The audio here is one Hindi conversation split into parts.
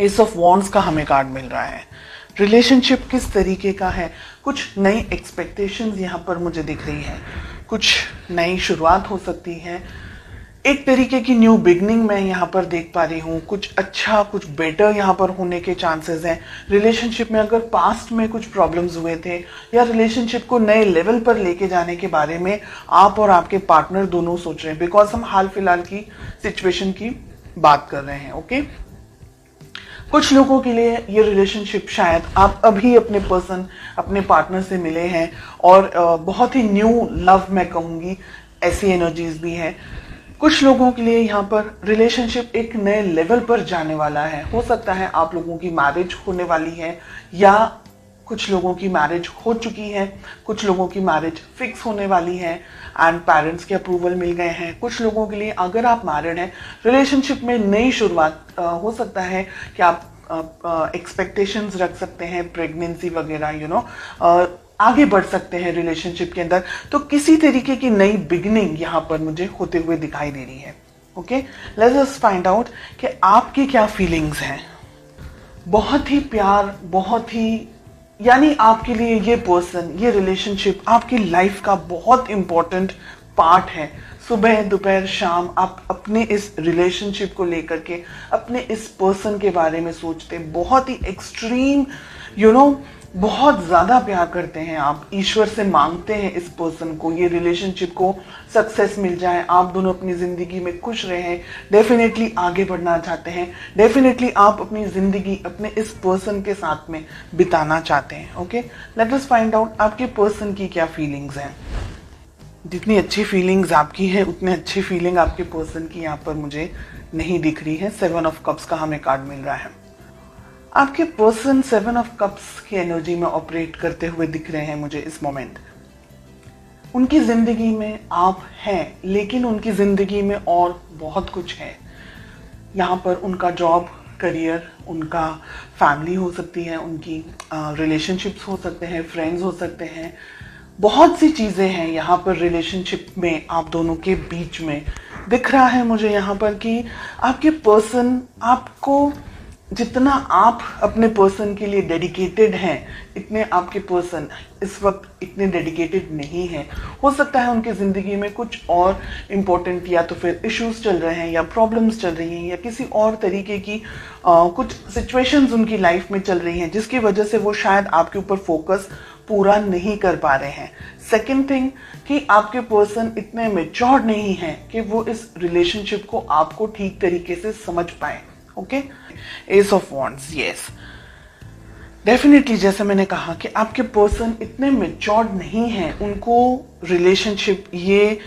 एस ऑफ वॉन्ड्स का हमें कार्ड मिल रहा है। रिलेशनशिप किस तरीके का है, कुछ नई एक्सपेक्टेशंस यहाँ पर मुझे दिख रही है, कुछ नई शुरुआत हो सकती है, एक तरीके की न्यू बिगनिंग मैं यहाँ पर देख पा रही हूँ, कुछ अच्छा कुछ बेटर यहाँ पर होने के चांसेस हैं। रिलेशनशिप में अगर पास्ट में कुछ प्रॉब्लम्स हुए थे या रिलेशनशिप को नए लेवल पर लेके जाने के बारे में आप और आपके पार्टनर दोनों सोच रहे हैं, बिकॉज हम हाल फिलहाल की सिचुएशन की बात कर रहे हैं। ओके, कुछ लोगों के लिए ये रिलेशनशिप शायद आप अभी अपने पार्टनर से मिले हैं और बहुत ही न्यू लव मैं कहूँगी, ऐसी एनर्जीज भी है। कुछ लोगों के लिए यहाँ पर रिलेशनशिप एक नए लेवल पर जाने वाला है। हो सकता है आप लोगों की मैरिज होने वाली है या कुछ लोगों की मैरिज हो चुकी है, कुछ लोगों की मैरिज फिक्स होने वाली है एंड पेरेंट्स के अप्रूवल मिल गए हैं। कुछ लोगों के लिए अगर आप मैरिड हैं, रिलेशनशिप में नई शुरुआत हो सकता है कि आप एक्सपेक्टेशंस रख सकते हैं, प्रेगनेंसी वगैरह आगे बढ़ सकते हैं रिलेशनशिप के अंदर। तो किसी तरीके की नई बिगनिंग यहाँ पर मुझे होते हुए दिखाई दे रही है। Okay, let's just find out कि आपकी क्या फीलिंग्स हैं। बहुत ही प्यार, बहुत ही यानी आपके लिए ये पर्सन, ये रिलेशनशिप आपकी लाइफ का बहुत इंपॉर्टेंट पार्ट है। सुबह दोपहर शाम आप अपने इस रिलेशनशिप को लेकर के, अपने इस पर्सन के बारे में सोचते, बहुत ही एक्सट्रीम बहुत ज्यादा प्यार करते हैं आप, ईश्वर से मांगते हैं इस पर्सन को, ये रिलेशनशिप को सक्सेस मिल जाए, आप दोनों अपनी जिंदगी में खुश रहें, डेफिनेटली आगे बढ़ना चाहते हैं, डेफिनेटली आप अपनी जिंदगी अपने इस पर्सन के साथ में बिताना चाहते हैं। Okay, late us find out आपके पर्सन की क्या फीलिंग्स हैं। जितनी अच्छी फीलिंग्स आपकी है उतनी अच्छी फीलिंग आपके पर्सन की यहाँ पर मुझे नहीं दिख रही है। 7 ऑफ कप्स का हमें कार्ड मिल रहा है। आपके पर्सन 7 ऑफ कप्स की एनर्जी में ऑपरेट करते हुए दिख रहे हैं मुझे इस मोमेंट। उनकी जिंदगी में आप हैं, लेकिन उनकी जिंदगी में और बहुत कुछ है। यहाँ पर उनका जॉब, करियर, उनका फैमिली हो सकती है, उनकी रिलेशनशिप्स हो सकते हैं, फ्रेंड्स हो सकते हैं, बहुत सी चीज़ें हैं यहाँ पर रिलेशनशिप में आप दोनों के बीच में दिख रहा है मुझे यहाँ पर कि आपके पर्सन आपको, जितना आप अपने पर्सन के लिए डेडिकेटेड हैं, इतने आपके पर्सन इस वक्त इतने डेडिकेटेड नहीं हैं। हो सकता है उनकी ज़िंदगी में कुछ और इम्पोर्टेंट या तो फिर इश्यूज चल रहे हैं या प्रॉब्लम्स चल रही हैं या किसी और तरीके की कुछ सिचुएशंस उनकी लाइफ में चल रही हैं जिसकी वजह से वो शायद आपके ऊपर फोकस पूरा नहीं कर पा रहे हैं। सेकेंड थिंग कि आपके पर्सन इतने मैच्योर नहीं हैं कि वो इस रिलेशनशिप को आपको ठीक तरीके से समझ पाए। Okay, S of wands, yes, definitely जैसे मैंने कहा कि आपके पर्सन इतने मैच्योर्ड नहीं हैं, उनको रिलेशनशिप, ये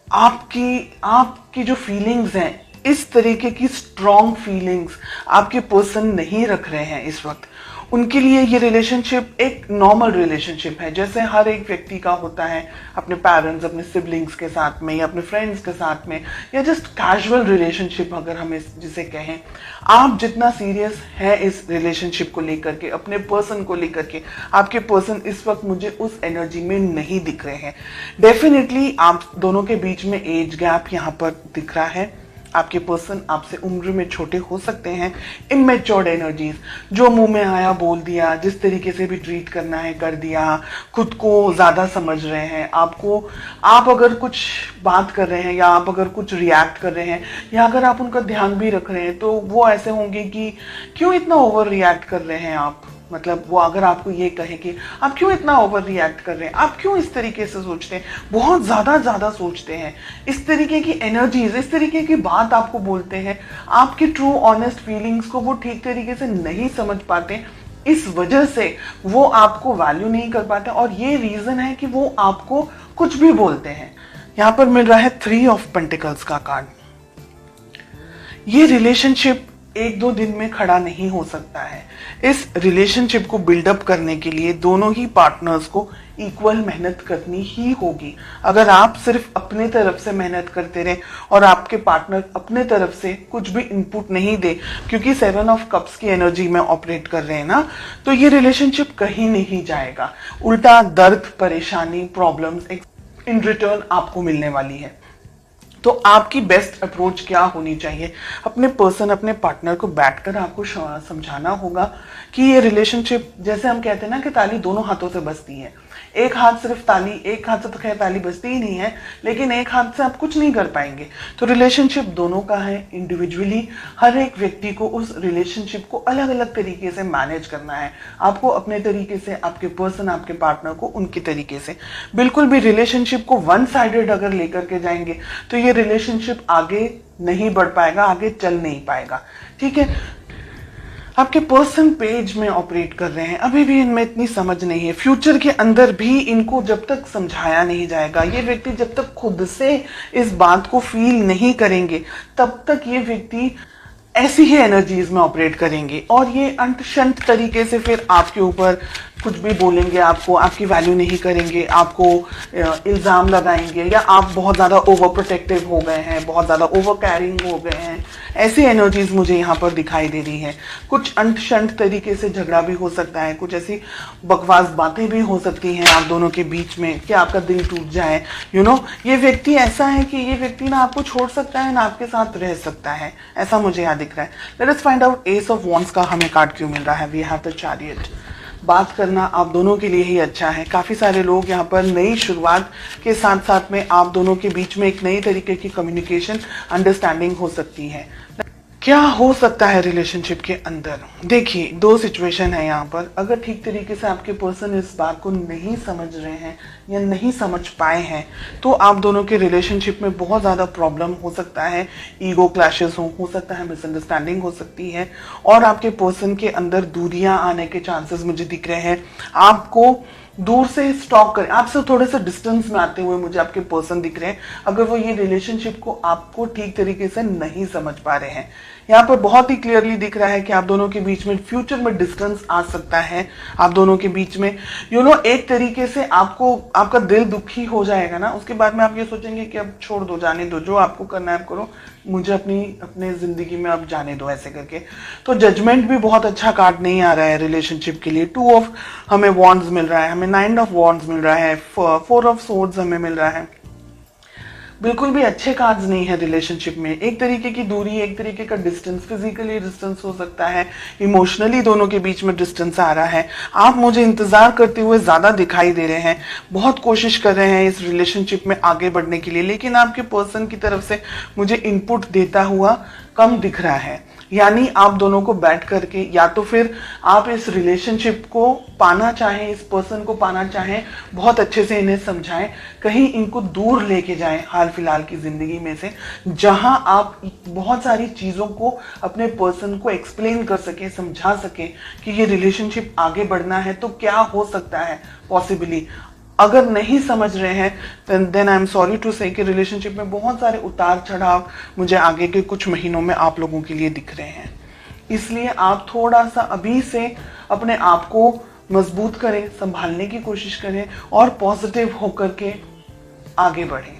आपकी जो फीलिंग्स हैं, इस तरीके की स्ट्रॉन्ग फीलिंग्स आपके पर्सन नहीं रख रहे हैं इस वक्त। उनके लिए ये रिलेशनशिप एक नॉर्मल रिलेशनशिप है, जैसे हर एक व्यक्ति का होता है अपने पेरेंट्स, अपने सिबलिंग्स के साथ में या अपने फ्रेंड्स के साथ में, या जस्ट कैजुअल रिलेशनशिप अगर हम जिसे कहें। आप जितना सीरियस है इस रिलेशनशिप को लेकर के, अपने पर्सन को लेकर के, आपके पर्सन इस वक्त मुझे उस एनर्जी में नहीं दिख रहे हैं। डेफिनेटली आप दोनों के बीच में एज गैप यहाँ पर दिख रहा है। आपके पर्सन आपसे उम्र में छोटे हो सकते हैं। इमेच्योर्ड एनर्जीज, जो मुंह में आया बोल दिया, जिस तरीके से भी ट्रीट करना है कर दिया, खुद को ज्यादा समझ रहे हैं। आप अगर कुछ बात कर रहे हैं या आप अगर कुछ रिएक्ट कर रहे हैं या अगर आप उनका ध्यान भी रख रहे हैं तो वो ऐसे होंगे कि क्यों इतना ओवर रिएक्ट कर रहे हैं आप। मतलब वो अगर आपको ये कहे कि आप क्यों इतना ओवर रिएक्ट कर रहे हैं, आप क्यों इस तरीके से सोचते हैं, बहुत ज्यादा सोचते हैं, इस तरीके की एनर्जीज, इस तरीके की बात आपको बोलते हैं, आपकी ट्रू ऑनेस्ट फीलिंग्स को वो ठीक तरीके से नहीं समझ पाते, इस वजह से वो आपको वैल्यू नहीं कर पाते और ये रीजन है कि वो आपको कुछ भी बोलते हैं। यहाँ पर मिल रहा है 3 ऑफ पेंटिकल्स का कार्ड। ये रिलेशनशिप 1-2 दिन में खड़ा नहीं हो सकता है। इस रिलेशनशिप को बिल्डअप करने के लिए दोनों ही पार्टनर्स को इक्वल मेहनत करनी ही होगी। अगर आप सिर्फ अपने तरफ से मेहनत करते रहे और आपके पार्टनर अपने तरफ से कुछ भी इनपुट नहीं दे, क्योंकि 7 ऑफ कप्स की एनर्जी में ऑपरेट कर रहे हैं ना, तो ये रिलेशनशिप कहीं नहीं जाएगा। उल्टा दर्द, परेशानी, प्रॉब्लम्स इन रिटर्न आपको मिलने वाली है। तो आपकी बेस्ट अप्रोच क्या होनी चाहिए? अपने पर्सन, अपने पार्टनर को बैठकर आपको समझाना होगा कि ये रिलेशनशिप, जैसे हम कहते हैं ना कि ताली दोनों हाथों से बजती है। एक हाथ सिर्फ ताली, एक हाथ से तो खैर ताली बजती ही नहीं है, लेकिन एक हाथ से आप कुछ नहीं कर पाएंगे। तो रिलेशनशिप दोनों का है। इंडिविजुअली हर एक व्यक्ति को उस रिलेशनशिप को अलग अलग तरीके से मैनेज करना है। आपको अपने तरीके से, आपके पर्सन, आपके पार्टनर को उनके तरीके से। बिल्कुल भी रिलेशनशिप को वन साइडेड अगर लेकर के जाएंगे तो ये रिलेशनशिप आगे नहीं बढ़ पाएगा, आगे चल नहीं पाएगा। ठीक है, आपके पर्सन पेज में ऑपरेट कर रहे हैं, अभी भी इनमें इतनी समझ नहीं है। फ्यूचर के अंदर भी इनको जब तक समझाया नहीं जाएगा, ये व्यक्ति जब तक खुद से इस बात को फील नहीं करेंगे, तब तक ये व्यक्ति ऐसी ही एनर्जीज में ऑपरेट करेंगे और ये अंत शंत तरीके से फिर आपके ऊपर कुछ भी बोलेंगे, आपको आपकी वैल्यू नहीं करेंगे, आपको इल्ज़ाम लगाएंगे, या आप बहुत ज़्यादा ओवर प्रोटेक्टिव हो गए हैं, बहुत ज़्यादा ओवर कैरिंग हो गए हैं। ऐसी एनर्जीज मुझे यहाँ पर दिखाई दे रही हैं। कुछ अंत शंत तरीके से झगड़ा भी हो सकता है, कुछ ऐसी बकवास बातें भी हो सकती हैं आप दोनों के बीच में कि आपका दिल टूट जाए। ये व्यक्ति ऐसा है कि ये व्यक्ति ना आपको छोड़ सकता है ना आपके साथ रह सकता है, ऐसा मुझे यहाँ दिख रहा है। Let us find out ace of wands का हमें कार्ड क्यों मिल रहा है। We have the chariot. बात करना आप दोनों के लिए ही अच्छा है। काफ़ी सारे लोग यहाँ पर नई शुरुआत के साथ साथ में आप दोनों के बीच में एक नई तरीके की कम्युनिकेशन, अंडरस्टैंडिंग हो सकती है। क्या हो सकता है रिलेशनशिप के अंदर? देखिए, दो सिचुएशन है यहाँ पर। अगर ठीक तरीके से आपके पर्सन इस बात को नहीं समझ रहे हैं या नहीं समझ पाए हैं तो आप दोनों के रिलेशनशिप में बहुत ज़्यादा प्रॉब्लम हो सकता है। ईगो क्लैशेस हो सकता है, मिसअंडरस्टैंडिंग हो सकती है और आपके पर्सन के अंदर दूरियां आने के चांसेस मुझे दिख रहे हैं। आपको दूर से स्टॉक करें, आपसे थोड़े से डिस्टेंस में आते हुए मुझे आपके पर्सन दिख रहे हैं, अगर वो ये रिलेशनशिप को आपको ठीक तरीके से नहीं समझ पा रहे हैं। यहाँ पर बहुत ही क्लियरली दिख रहा है कि आप दोनों के बीच में फ्यूचर में डिस्टेंस आ सकता है। आप दोनों के बीच में एक तरीके से आपको, आपका दिल दुखी हो जाएगा ना, उसके बाद में आप ये सोचेंगे कि अब छोड़ दो, जाने दो, जो आपको करना है आप करो, मुझे अपने जिंदगी में अब जाने दो, ऐसे करके। तो जजमेंट भी बहुत अच्छा कार्ड नहीं आ रहा है रिलेशनशिप के लिए। 2 ऑफ हमें वॉन्ड्स मिल रहा है, हमें 9 ऑफ वॉन्ड्स मिल रहा है, 4 ऑफ सोर्ड्स हमें मिल रहा है। बिल्कुल भी अच्छे कार्ड्स नहीं है रिलेशनशिप में। एक तरीके की दूरी, एक तरीके का डिस्टेंस, फिजिकली डिस्टेंस हो सकता है, इमोशनली दोनों के बीच में डिस्टेंस आ रहा है। आप मुझे इंतजार करते हुए ज्यादा दिखाई दे रहे हैं, बहुत कोशिश कर रहे हैं इस रिलेशनशिप में आगे बढ़ने के लिए, लेकिन आपके पर्सन की तरफ से मुझे इनपुट देता हुआ कम दिख रहा है। यानी आप दोनों को बैठ करके, या तो फिर आप इस रिलेशनशिप को पाना चाहें, इस पर्सन को पाना चाहें, बहुत अच्छे से इन्हें समझाएं, कहीं इनको दूर लेके जाएं हाल फिलहाल की जिंदगी में से, जहां आप बहुत सारी चीजों को अपने पर्सन को एक्सप्लेन कर सके, समझा सके कि ये रिलेशनशिप आगे बढ़ना है तो क्या हो सकता है पॉसिबली। अगर नहीं समझ रहे हैं then I am sorry to say कि रिलेशनशिप में बहुत सारे उतार चढ़ाव मुझे आगे के कुछ महीनों में आप लोगों के लिए दिख रहे हैं। इसलिए आप थोड़ा सा अभी से अपने आप को मजबूत करें, संभालने की कोशिश करें और पॉजिटिव होकर के आगे बढ़ें।